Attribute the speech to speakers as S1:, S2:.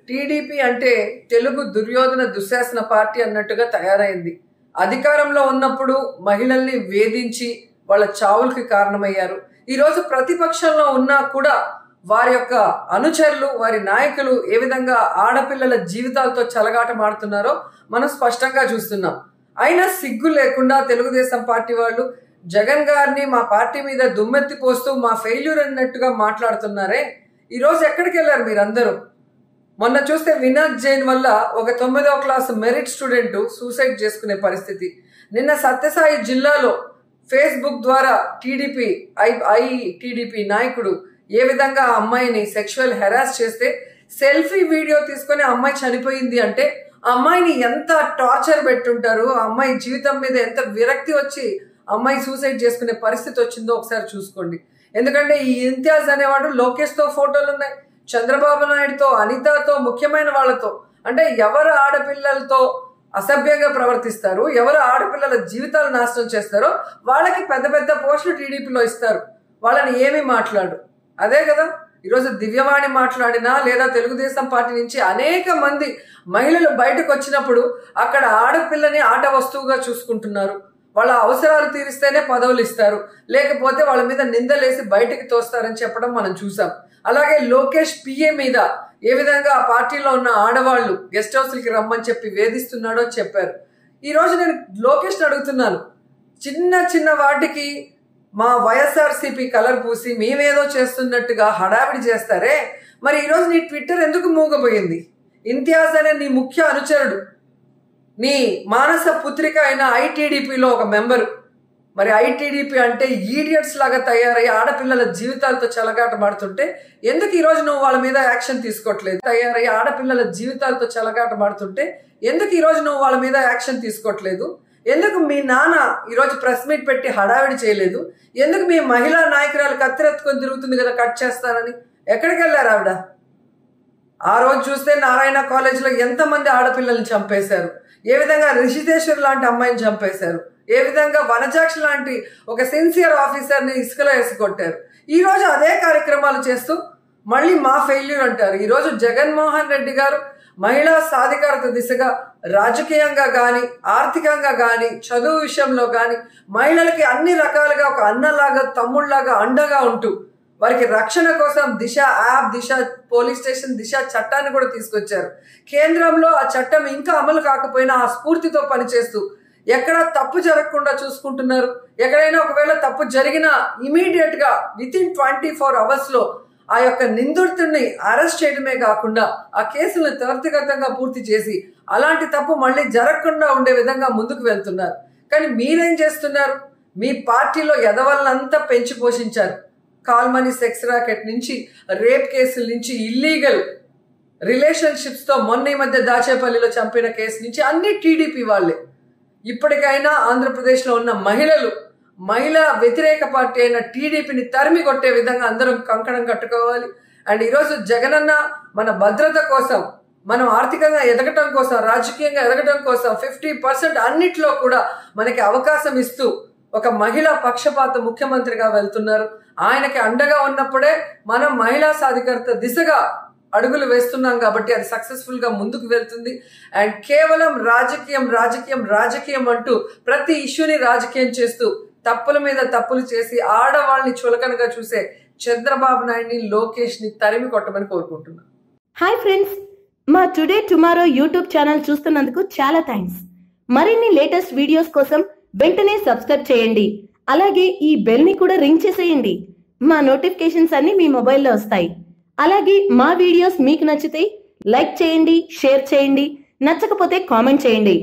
S1: TDP అంటే Telugu Duryodhana Dushasana party అన్నట్టుగా తయారైంది. అధికారంలో ఉన్నప్పుడు మహిళల్ని వేధించి వాళ్ళ చావులకి కారణమయ్యారు. ఈరోజు ప్రతిపక్షంలో ఉన్నా కూడా వారి యొక్క అనుచరులు, వారి నాయకులు ఏ విధంగా ఆడపిల్లల జీవితాలతో చెలగాటమాడుతున్నారో మనం స్పష్టంగా చూస్తున్నాం. అయినా సిగ్గు లేకుండా తెలుగుదేశం పార్టీ వాళ్ళు జగన్ గారిని మా పార్టీ మీద దుమ్మెత్తి పోస్తూ మా ఫెయిల్యూర్ అన్నట్టుగా మాట్లాడుతున్నారే. ఈరోజు ఎక్కడికి వెళ్ళారు మీరందరూ? మొన్న చూస్తే వినోద్ జైన్ వల్ల ఒక 9వ క్లాస్ మెరిట్ స్టూడెంట్ సూసైడ్ చేసుకునే పరిస్థితి. నిన్న సత్యసాయి జిల్లాలో ఫేస్బుక్ ద్వారా టీడీపీ నాయకుడు ఏ విధంగా ఆ అమ్మాయిని సెక్షువల్ హెరాస్ చేస్తే సెల్ఫీ వీడియో తీసుకొని ఆ అమ్మాయి చనిపోయింది అంటే ఆ అమ్మాయిని ఎంత టార్చర్ పెట్టుంటారు, ఆ అమ్మాయి జీవితం మీద ఎంత విరక్తి వచ్చి అమ్మాయి సూసైడ్ చేసుకునే పరిస్థితి వచ్చిందో ఒకసారి చూసుకోండి. ఎందుకంటే ఈ ఇంతియాజ్ అనేవాడు లోకేష్తో ఫోటోలు ఉన్నాయి, చంద్రబాబు నాయుడుతో, అనితతో, ముఖ్యమైన వాళ్ళతో. అంటే ఎవరు ఆడపిల్లలతో అసభ్యంగా ప్రవర్తిస్తారు, ఎవరు ఆడపిల్లల జీవితాలు నాశనం చేస్తారో వాళ్ళకి పెద్ద పెద్ద పోస్టులు టీడీపీలో ఇస్తారు. వాళ్ళని ఏమీ మాట్లాడు. అదే కదా ఈరోజు దివ్యవాణి మాట్లాడినా లేదా తెలుగుదేశం పార్టీ నుంచి అనేక మంది మహిళలు బయటకు వచ్చినప్పుడు అక్కడ ఆడపిల్లని ఆట వస్తువుగా చూసుకుంటున్నారు. వాళ్ళ అవసరాలు తీరిస్తేనే పదవులు ఇస్తారు, లేకపోతే వాళ్ళ మీద నిందలేసి బయటికి తోస్తారని చెప్పడం మనం చూసాం. అలాగే లోకేష్ పిఏ మీద ఏ విధంగా ఆ పార్టీలో ఉన్న ఆడవాళ్ళు గెస్ట్ హౌస్లకి రమ్మని చెప్పి వేధిస్తున్నాడో చెప్పారు. ఈరోజు నేను లోకేష్ని అడుగుతున్నాను, చిన్న చిన్న వాటికి మా వైఎస్ఆర్సీపీ కలర్ పూసి మేమేదో చేస్తున్నట్టుగా హడావిడి చేస్తారే, మరి ఈరోజు నీ ట్విట్టర్ ఎందుకు మూగపోయింది? ఇంతియాజ్ అనే నీ ముఖ్య అనుచరుడు, నీ మానస పుత్రిక అయిన ఐటీడీపీలో ఒక మెంబరు. మరి ఐటీడీపీ అంటే ఈడియట్స్ లాగా తయారయ్యి ఆడపిల్లల జీవితాలతో చెలగాటమాడుతుంటే ఎందుకు ఈరోజు నువ్వు వాళ్ళ మీద యాక్షన్ తీసుకోవట్లేదు? ఆడపిల్లల జీవితాలతో చెలగాటమాడుతుంటే ఎందుకు ఈరోజు నువ్వు వాళ్ళ మీద యాక్షన్ తీసుకోవట్లేదు? ఎందుకు మీ నాన్న ఈరోజు ప్రెస్ మీట్ పెట్టి హడావిడి చేయలేదు? ఎందుకు మీ మహిళా నాయకురాలు కత్తిరెత్తుకొని తిరుగుతుంది కదా కట్ చేస్తానని? ఎక్కడికి వెళ్ళారు ఆవిడ? ఆ రోజు చూస్తే నారాయణ కాలేజీలో ఎంతమంది ఆడపిల్లల్ని చంపేశారు, ఏ విధంగా రిషితేశ్వర్ లాంటి అమ్మాయిని చంపేశారు, ఏ విధంగా వనజాక్షి లాంటి ఒక సిన్సియర్ ఆఫీసర్ని ఇసుకలో వేసుకొట్టారు. ఈరోజు అదే కార్యక్రమాలు చేస్తూ మళ్ళీ మా ఫెయిల్యూర్ అంటారు. ఈరోజు జగన్మోహన్ రెడ్డి గారు మహిళా సాధికారత దిశగా రాజకీయంగా కానీ, ఆర్థికంగా కానీ, చదువు విషయంలో కానీ మహిళలకి అన్ని రకాలుగా ఒక అన్నలాగా, తమ్ముళ్లాగా అండగా ఉంటూ వారికి రక్షణ కోసం దిశ యాప్, దిశ పోలీస్ స్టేషన్, దిశ చట్టాన్ని కూడా తీసుకొచ్చారు. కేంద్రంలో ఆ చట్టం ఇంకా అమలు కాకపోయినా ఆ స్ఫూర్తితో పనిచేస్తూ ఎక్కడ తప్పు జరగకుండా చూసుకుంటున్నారు. ఎక్కడైనా ఒకవేళ తప్పు జరిగినా ఇమీడియట్ గా వితిన్ 24 hours ఆ యొక్క నిందితుడిని అరెస్ట్ చేయడమే కాకుండా ఆ కేసులను త్వరితగతంగా పూర్తి చేసి అలాంటి తప్పు మళ్ళీ జరగకుండా ఉండే విధంగా ముందుకు వెళ్తున్నారు. కానీ మీరేం చేస్తున్నారు? మీ పార్టీలో ఎదవల్నంతా పెంచి పోషించారు. కాల్మనీ సెక్స్ రాకెట్ నుంచి, రేప్ కేసుల నుంచి, ఇల్లీగల్ రిలేషన్షిప్స్తో మొన్న ఈ మధ్య దాచేపల్లిలో చంపిన కేసు నుంచి అన్ని టీడీపీ వాళ్ళే. ఇప్పటికైనా ఆంధ్రప్రదేశ్లో ఉన్న మహిళలు మహిళా వ్యతిరేక పార్టీ అయిన టీడీపీని తరిమి కొట్టే విధంగా అందరం కంకణం కట్టుకోవాలి. అండ్ ఈరోజు జగనన్న మన భద్రత కోసం, మనం ఆర్థికంగా ఎదగటం కోసం, రాజకీయంగా ఎదగటం కోసం 50% అన్నిట్లో కూడా మనకి అవకాశం ఇస్తూ ఒక మహిళా పక్షపాత ముఖ్యమంత్రిగా వెళ్తున్నారు. ఆయనకి అండగా ఉన్నప్పుడే మనం మహిళా సాధికారత దిశగా అడుగులు వేస్తున్నాం కాబట్టి అది సక్సెస్ఫుల్ గా ముందుకు వెళ్తుంది. అండ్ కేవలం రాజకీయం రాజకీయం రాజకీయం అంటూ ప్రతి ఇష్యూని రాజకీయం చేస్తూ తప్పుల మీద తప్పులు చేసి ఆడవాళ్ళని చులకనగా చూసే చంద్రబాబు నాయుడిని, లోకేష్ ని తరిమి కొట్టమని కోరుకుంటున్నాను.
S2: హాయ్ ఫ్రెండ్స్, మా టుడే టుమారో యూట్యూబ్ ఛానల్ చూస్తున్నందుకు చాలా థ్యాంక్స్. మరిన్ని లేటెస్ట్ వీడియోస్ కోసం వెంటనే సబ్స్క్రైబ్ చేయండి. అలాగే ఈ బెల్ ని కూడా రింగ్ చేసేయండి. మా నోటిఫికేషన్స్ అన్ని మీ మొబైల్లో వస్తాయి. అలాగే మా వీడియోస్ మీకు నచ్చితే లైక్ చేయండి, షేర్ చేయండి, నచ్చకపోతే కామెంట్ చేయండి.